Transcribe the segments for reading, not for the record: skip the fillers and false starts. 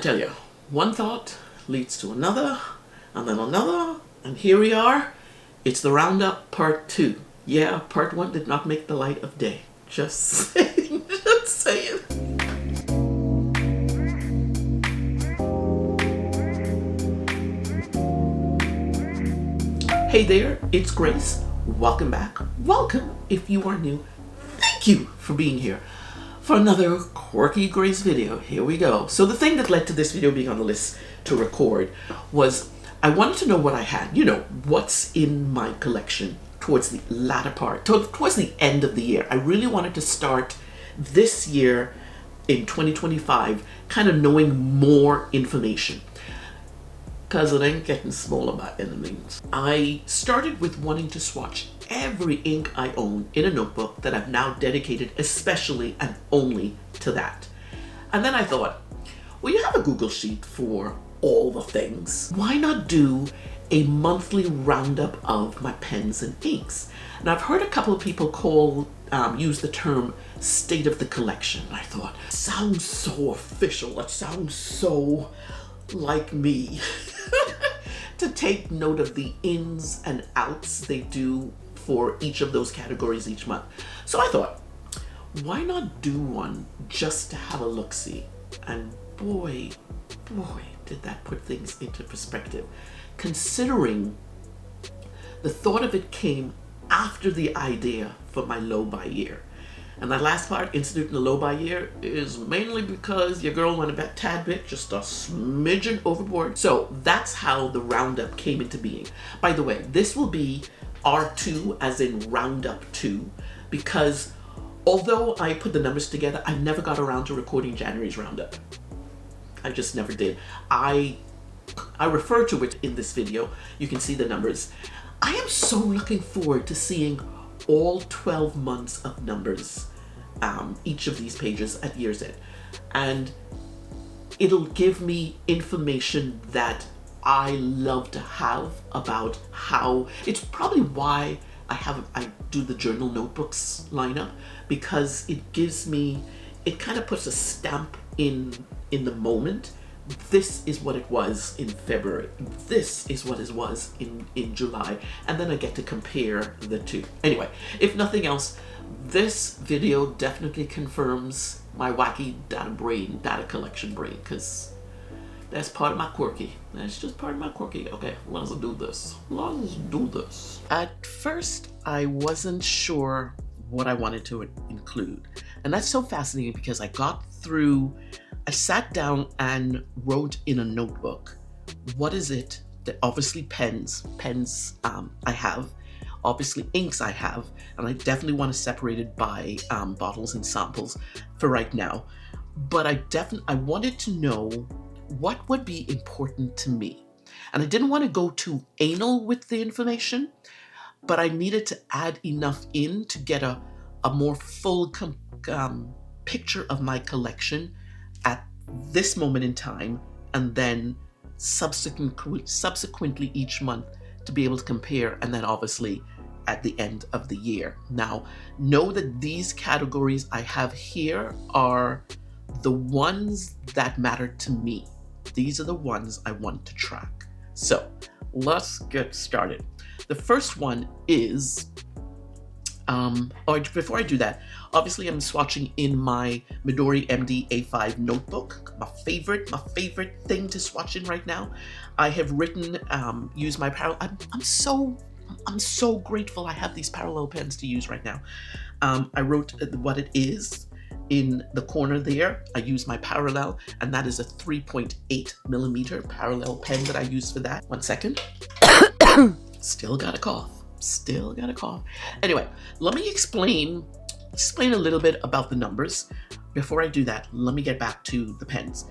tell you, one thought leads to another, and then another, and here we are. It's the Roundup Part 2. Yeah, Part 1 did not make the light of day. Just saying, just saying. Hey there, it's Grace. Welcome back. Welcome if you are new. Thank you for being here for another quirky Grace video. Here we go. So the thing that led to this video being on the list to record was I wanted to know what I had, you know, what's in my collection towards the latter part, towards the end of the year. I really wanted to start this year in 2025 kind of knowing more information, because it ain't getting smaller by any means. I started with wanting to swatch every ink I own in a notebook that I've now dedicated especially and only to that. And then I thought, well, you have a Google Sheet for all the things. Why not do a monthly roundup of my pens and inks? And I've heard a couple of people use the term state of the collection. I thought, sounds so official. That sounds so like me. To take note of the ins and outs they do for each of those categories each month. So I thought, why not do one just to have a look-see? And boy, did that put things into perspective, considering the thought of it came after the idea for my low by year. And that last part, instituting the low by year, is mainly because your girl went a tad bit, just a smidgen overboard. So that's how the roundup came into being. By the way, this will be R2 as in Roundup 2, because although I put the numbers together, I never got around to recording January's roundup. I just never did. I refer to it in this video. You can see the numbers. I am so looking forward to seeing all 12 months of numbers, each of these pages at year's end. And it'll give me information that I love to have about how, it's probably why I do the journal notebooks lineup, because it gives me, it kind of puts a stamp in the moment. This is what it was in February. This is what it was in July. And then I get to compare the two. Anyway, if nothing else, this video definitely confirms my wacky data collection brain, because that's part of my quirky. That's just part of my quirky. Okay, let's do this. Let's do this. At first, I wasn't sure what I wanted to include. And that's so fascinating because I sat down and wrote in a notebook, what is it that, obviously pens I have, obviously inks I have, and I definitely want to separate it by bottles and samples for right now. But I wanted to know what would be important to me. And I didn't want to go too anal with the information, but I needed to add enough in to get a more full picture of my collection at this moment in time, and then subsequently each month to be able to compare, and then obviously at the end of the year. Now, know that these categories I have here are the ones that matter to me. These are the ones I want to track. So let's get started. The first one is, or before I do that, obviously I'm swatching in my Midori MD A5 notebook, my favorite thing to swatch in right now. I have written, use my parallel. I'm so grateful I have these parallel pens to use right now. I wrote what it is in the corner there. I use my parallel, and that is a 3.8 millimeter parallel pen that I use for that. 1 second. Still got a cough. Anyway, let me explain a little bit about the numbers. Before I do that, let me get back to the pens.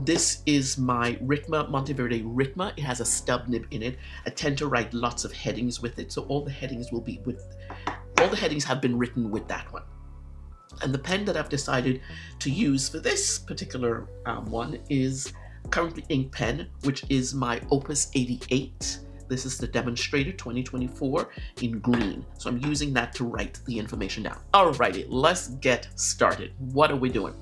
This is my Ritma Monteverde Ritma. It has a stub nib in it. I tend to write lots of headings with it, so all the headings have been written with that one. And the pen that I've decided to use for this particular one is currently Ink Pen, which is my Opus 88. This is the Demonstrator 2024 in green. So I'm using that to write the information down. Alrighty, let's get started. What are we doing?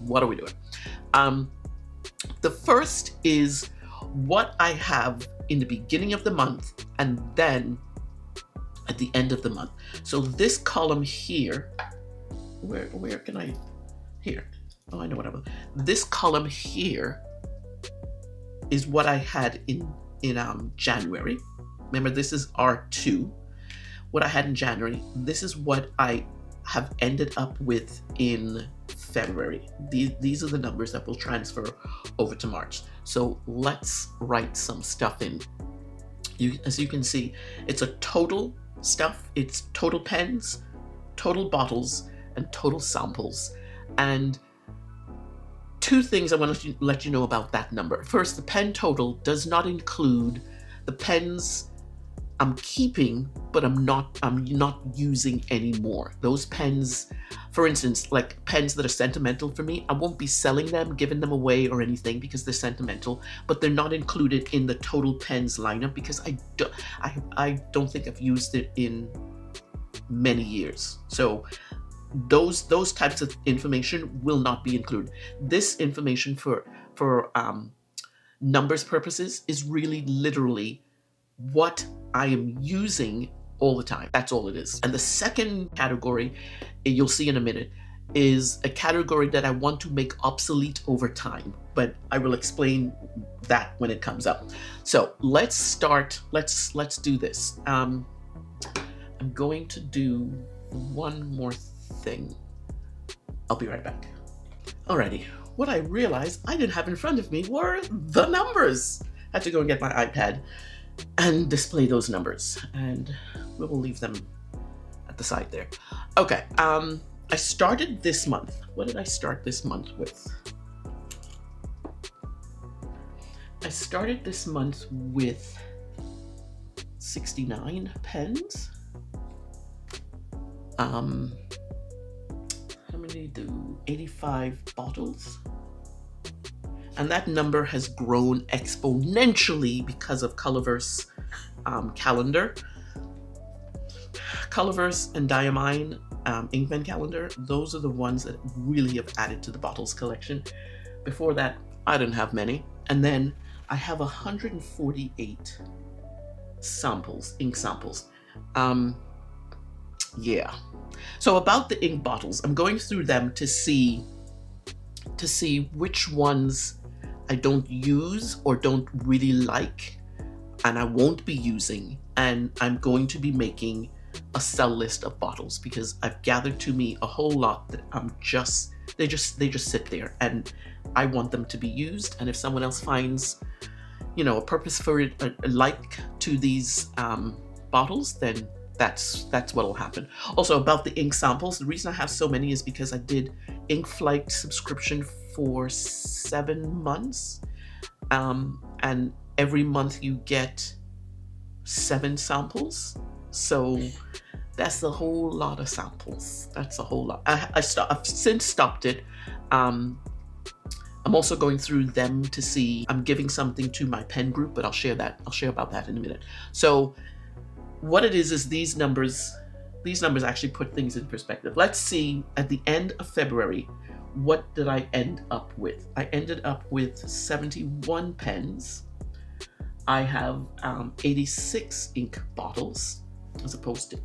The first is what I have in the beginning of the month and then at the end of the month. So this column here, where can I, here. Oh, I know what I'm, this column here is what I had in January. Remember, this is R2. What I had in January. This is what I have ended up with in February. These are the numbers that will transfer over to March. So let's write some stuff in. As you can see, it's a total stuff. It's total pens, total bottles, and total samples. And two things I want to let you know about that number. First, the pen total does not include the pens I'm keeping, but I'm not using anymore. Those pens, for instance, like pens that are sentimental for me, I won't be selling them, giving them away or anything because they're sentimental, but they're not included in the total pens lineup because I don't think I've used it in many years. So those types of information will not be included. This information for numbers purposes is really literally what I am using all the time. That's all it is. And the second category, you'll see in a minute, is a category that I want to make obsolete over time, but I will explain that when it comes up. So let's start, let's do this. I'm going to do one more thing. I'll be right back. Alrighty, what I realized I didn't have in front of me were the numbers. I had to go and get my iPad and display those numbers, and we will leave them at the side there. Okay, I started this month. What did I start this month with? I started this month with 69 pens. How many do? 85 bottles. And that number has grown exponentially because of Colorverse calendar. Colorverse and Diamine ink pen calendar, those are the ones that really have added to the bottles collection. Before that, I didn't have many. And then I have 148 samples, ink samples. Yeah. So about the ink bottles, I'm going through them to see which ones I don't use or don't really like and I won't be using, and I'm going to be making a sell list of bottles because I've gathered to me a whole lot that they just sit there and I want them to be used. And if someone else finds, you know, a purpose for it, a like to these bottles, then that's what'll happen. Also about the ink samples, the reason I have so many is because I did Ink Flight subscription for 7 months, and every month you get 7 samples. So that's a whole lot of samples. That's a whole lot. I've since stopped it. I'm also going through them to see, I'm giving something to my pen group, but I'll share about that in a minute. So what it is these numbers actually put things in perspective. Let's see at the end of February, what did I end up with? I ended up with 71 pens. I have 86 ink bottles as opposed to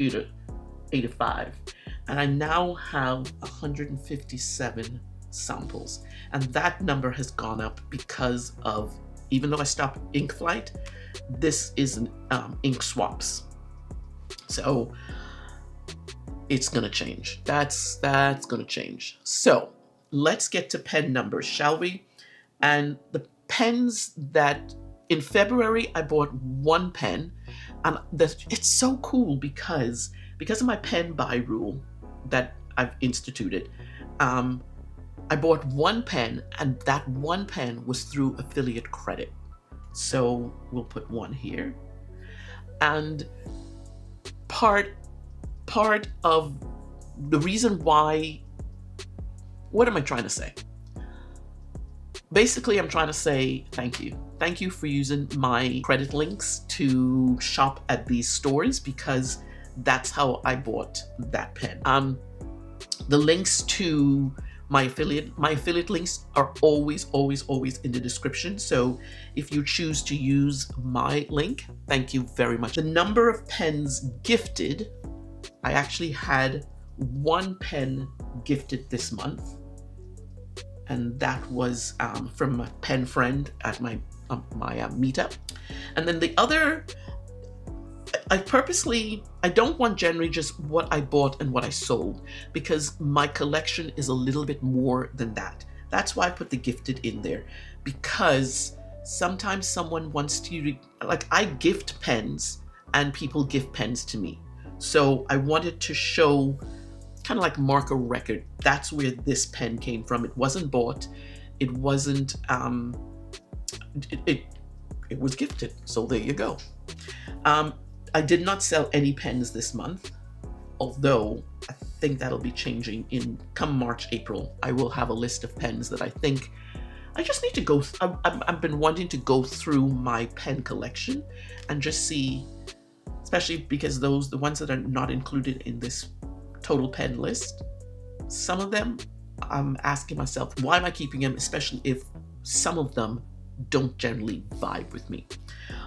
85. And I now have 157 samples. And that number has gone up because of, even though I stopped Ink Flight, this is ink swaps. So it's gonna change. That's gonna change. So let's get to pen numbers, shall we? And the pens that in February I bought 1 pen, and it's so cool because of my pen buy rule that I've instituted. I bought 1 pen, and that 1 pen was through affiliate credit. So we'll put 1 here. And part of the reason why, what am I trying to say? Basically, I'm trying to say thank you. Thank you for using my credit links to shop at these stores, because that's how I bought that pen. The links to My affiliate links are always in the description. So if you choose to use my link, thank you very much. The number of pens gifted, I actually had 1 pen gifted this month, and that was from a pen friend at my meetup. And then the other, I don't want generally just what I bought and what I sold, because my collection is a little bit more than that. That's why I put the gifted in there, because sometimes someone wants to, like, I gift pens and people give pens to me. So I wanted to show, kind of like mark a record. That's where this pen came from. It wasn't bought. It wasn't, it was gifted. So there you go. I did not sell any pens this month, although I think that'll be changing in come March, April. I will have a list of pens that I think I just need to go. I've been wanting to go through my pen collection and just see, especially because the ones that are not included in this total pen list, some of them I'm asking myself, why am I keeping them, especially if some of them don't generally vibe with me.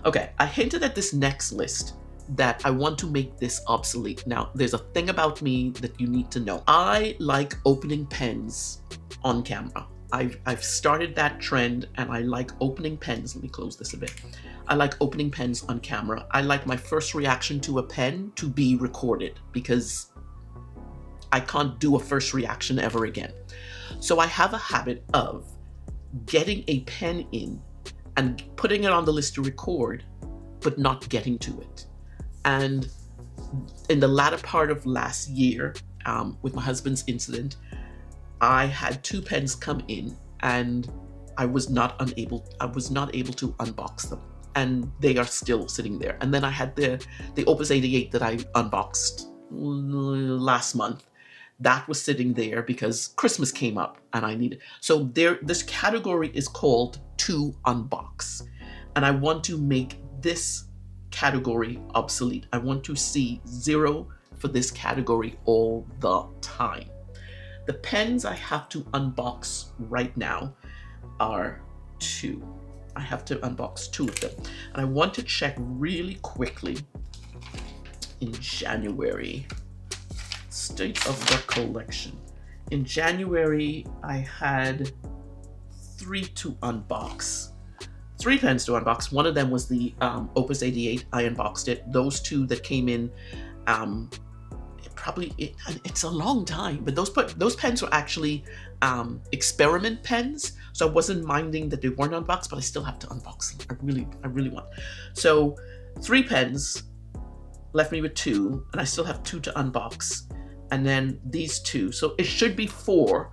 Okay, I hinted at this next list that I want to make this obsolete. Now, there's a thing about me that you need to know. I like opening pens on camera. I've started that trend, and I like opening pens. Let me close this a bit. I like opening pens on camera. I like my first reaction to a pen to be recorded, because I can't do a first reaction ever again. So I have a habit of getting a pen in and putting it on the list to record, but not getting to it. And in the latter part of last year, with my husband's incident, I had 2 pens come in, and I was not able to unbox them, and they are still sitting there. And then I had the Opus 88 that I unboxed last month. That was sitting there because Christmas came up and I needed. So this category is called to unbox, and I want to make this category obsolete. I want to see 0 for this category all the time. The pens I have to unbox right now are 2. I have to unbox 2 of them, and I want to check really quickly in January. State of the collection. In January, I had 3 to unbox. 3 pens to unbox. One of them was the Opus 88. I unboxed it. Those 2 that came in, it's a long time, but those pens were actually experiment pens, so I wasn't minding that they weren't unboxed, but I still have to unbox them. I really want. So 3 pens left me with 2, and I still have 2 to unbox. And then these 2, so it should be 4,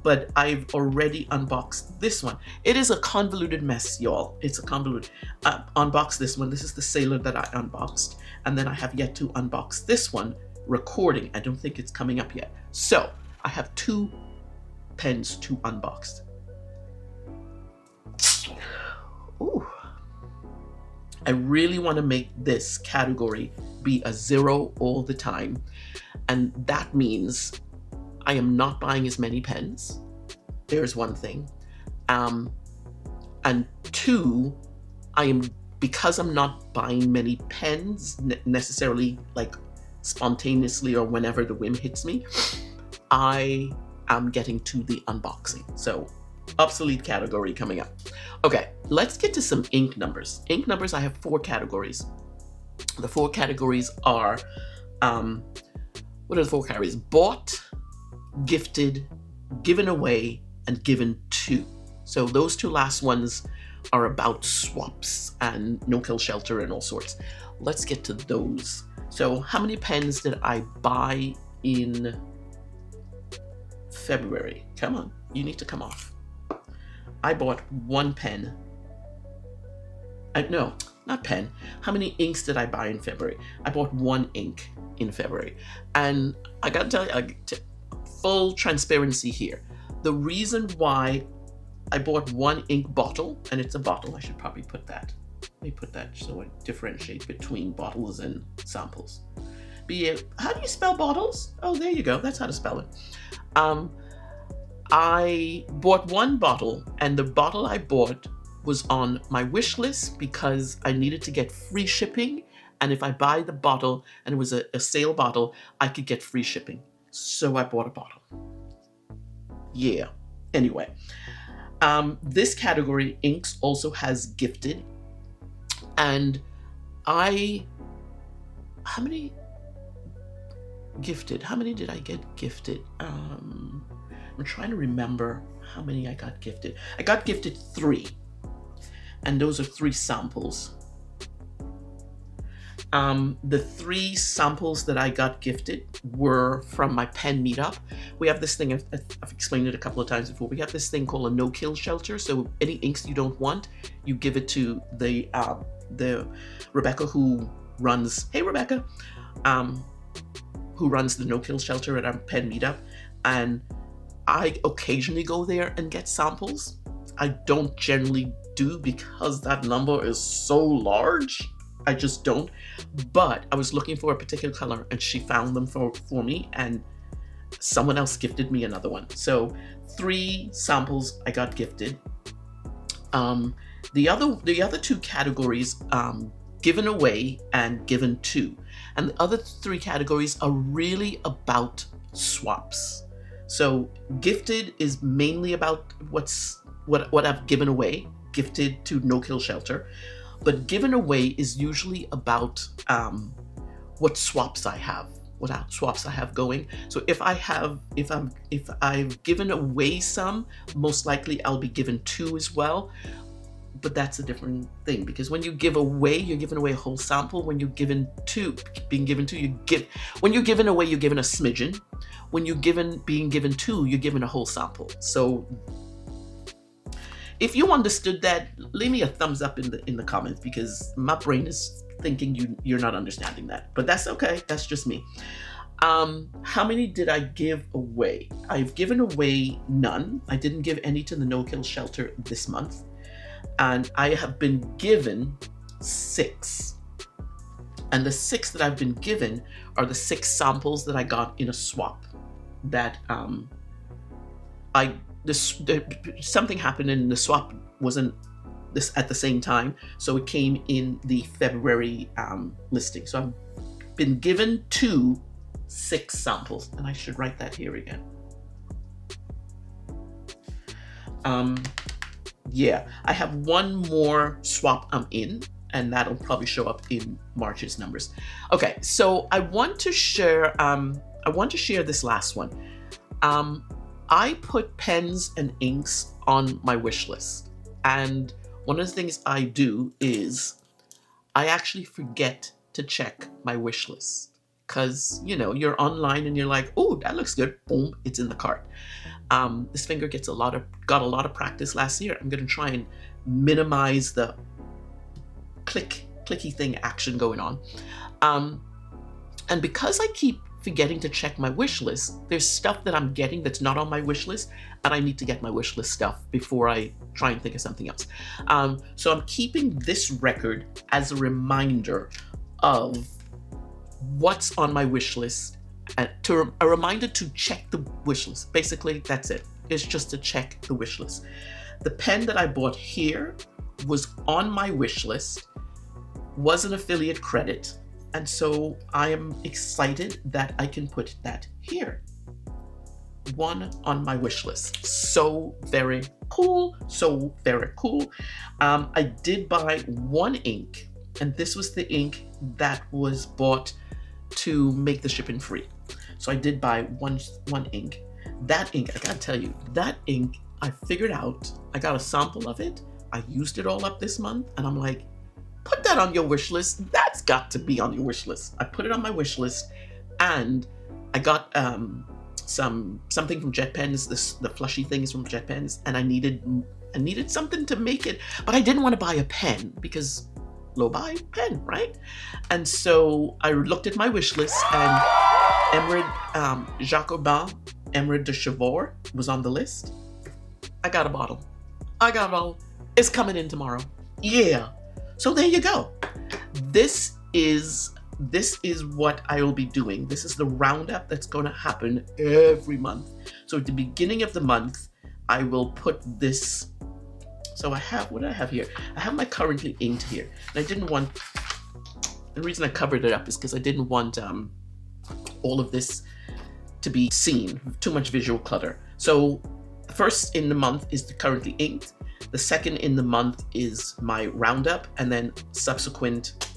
but I've already unboxed this one. It is a convoluted mess, y'all. It's a convoluted. Unbox this one. This is the Sailor that I unboxed, and then I have yet to unbox this one, recording. I don't think it's coming up yet. So I have 2 pens to unbox. Ooh. I really want to make this category be a 0 all the time. And that means I am not buying as many pens. There's one thing. And 2, because I'm not buying many pens necessarily, like spontaneously or whenever the whim hits me, I am getting to the unboxing. So obsolete category coming up. Okay, let's get to some ink numbers. Ink numbers, I have 4 categories. The 4 categories are, what are the 4 categories? Bought, gifted, given away, and given to. So those 2 last ones are about swaps and no-kill shelter and all sorts. Let's get to those. So how many pens did I buy in February? Come on, you need to come off. I bought 1 pen. No, not pen. How many inks did I buy in February? I bought 1 ink in February. And I gotta tell you, full transparency here. The reason why I bought 1 ink bottle, and it's a bottle, I should probably put that. Let me put that so I differentiate between bottles and samples. How do you spell bottles? Oh, there you go. That's how to spell it. I bought one bottle, and the bottle I bought was on my wish list because I needed to get free shipping. And if I buy the bottle and it was a sale bottle, I could get free shipping. So I bought a bottle. Yeah. Anyway, this category, inks, also has gifted. And how many did I get gifted? I'm trying to remember how many I got gifted. I got gifted 3. And those are 3 samples. The 3 samples that I got gifted were from my pen meetup. We have this thing, I've explained it a couple of times before. We have this thing called a no-kill shelter. So any inks you don't want, you give it to the Rebecca who runs, hey Rebecca, who runs the no-kill shelter at our pen meetup. And I occasionally go there and get samples. I don't generally do because that number is so large. I just don't. But I was looking for a particular color and she found them for me, and someone else gifted me another one. So 3 samples I got gifted. The other 2 categories, given away and given to. And the other 3 categories are really about swaps. So gifted is mainly about what I've given away, gifted to No Kill Shelter. But given away is usually about what swaps I have, what swaps I have going. So if I've given away some, most likely I'll be given 2 as well. But that's a different thing, because when you give away, you're giving away a whole sample. When you're being given 2, when you're giving away, you're given a smidgen. When you're being given 2, you're given a whole sample. So if you understood that, leave me a thumbs up in the comments, because my brain is thinking you're not understanding that. But that's okay. That's just me. How many did I give away? I've given away none. I didn't give any to the No Kill Shelter this month. And I have been given 6. And the 6 that I've been given are the 6 samples that I got in a swap. That something happened and the swap wasn't at the same time, so it came in the February listing. So I've been given 6 samples, and I should write that here again. Yeah, I have one more swap I'm in, and that'll probably show up in March's numbers. Okay, so I want to share this last one. I put pens and inks on my wish list, and one of the things I do is I actually forget to check my wish list, because you're online and you're like, oh, that looks good, boom, it's in the cart. This finger got a lot of practice last year. I'm going to try and minimize the clicky thing action going on. And because I keep forgetting to check my wish list, there's stuff that I'm getting that's not on my wish list, and I need to get my wish list stuff before I try and think of something else. So I'm keeping this record as a reminder of what's on my wish list, and a reminder to check the wish list. Basically, that's it. It's just to check the wish list. The pen that I bought here was on my wish list, was an affiliate credit, and so I am excited that I can put that here. One on my wish list. So very cool. So very cool. I did buy 1 ink, and this was the ink that was bought to make the shipping free. So I did buy one ink. That ink, I gotta tell you, that ink, I figured out, I got a sample of it. I used it all up this month, and I'm like, put that on your wish list. That's got to be on your wish list. I put it on my wish list, and I got something from Jet Pens, the flushy things from Jet Pens, and I needed something to make it, but I didn't want to buy a pen because low buy pen, right? And so I looked at my wish list, and Emerald Jacobin Emerald de Chevaux was on the list. I got a bottle. It's coming in tomorrow. Yeah. So there you go. This is what I will be doing. This is the roundup that's going to happen every month. So at the beginning of the month, I will put this. So I have, what do I have here? I have my currently inked here. And I didn't want, the reason I covered it up is because I didn't want all of this to be seen, too much visual clutter. So the first in the month is the currently inked. The second in the month is my roundup, and then subsequent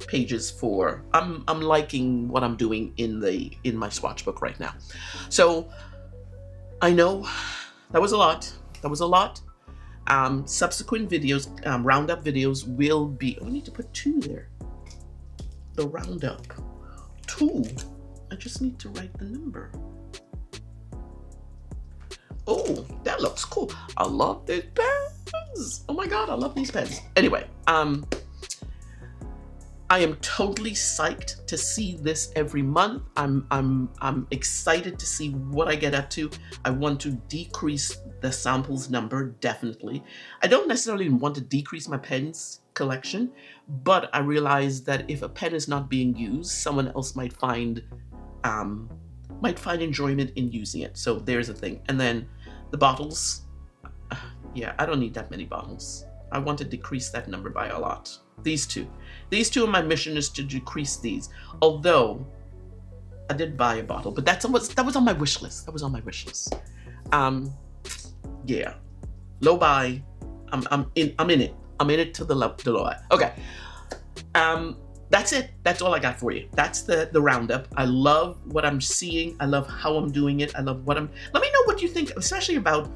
pages for, I'm liking what I'm doing in my swatch book right now. So I know that was a lot. Subsequent videos, roundup videos will be, I need to put 2 there. The roundup 2. I just need to write the number. Oh, that looks cool. I love these pens. Oh my God, I love these pens. Anyway, I am totally psyched to see this every month. I'm excited to see what I get up to. I want to decrease the samples number, definitely. I don't necessarily want to decrease my pens collection, but I realize that if a pen is not being used, someone else might find enjoyment in using it. So there's a thing. And then the bottles, yeah, I don't need that many bottles. I want to decrease that number by a lot. These two are my mission, is to decrease these. Although I did buy a bottle, but that was on my wish list. Yeah, low buy. I'm in it. I'm in it to the low. Okay. That's it. That's all I got for you. That's the roundup. I love what I'm seeing. I love how I'm doing it. I love what I'm. Let me know what you think, especially about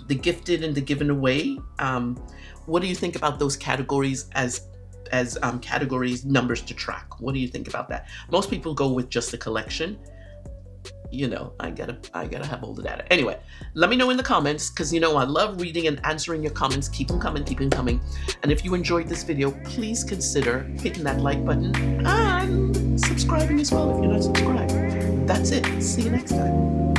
the gifted and the given away. What do you think about those categories as categories, numbers to track? What do you think about that? Most people go with just the collection. You know, I gotta have all the data. Anyway, let me know in the comments, because you know I love reading and answering your comments. Keep them coming. And if you enjoyed this video, please consider hitting that like button and subscribing as well if you're not subscribed. That's it. See you next time.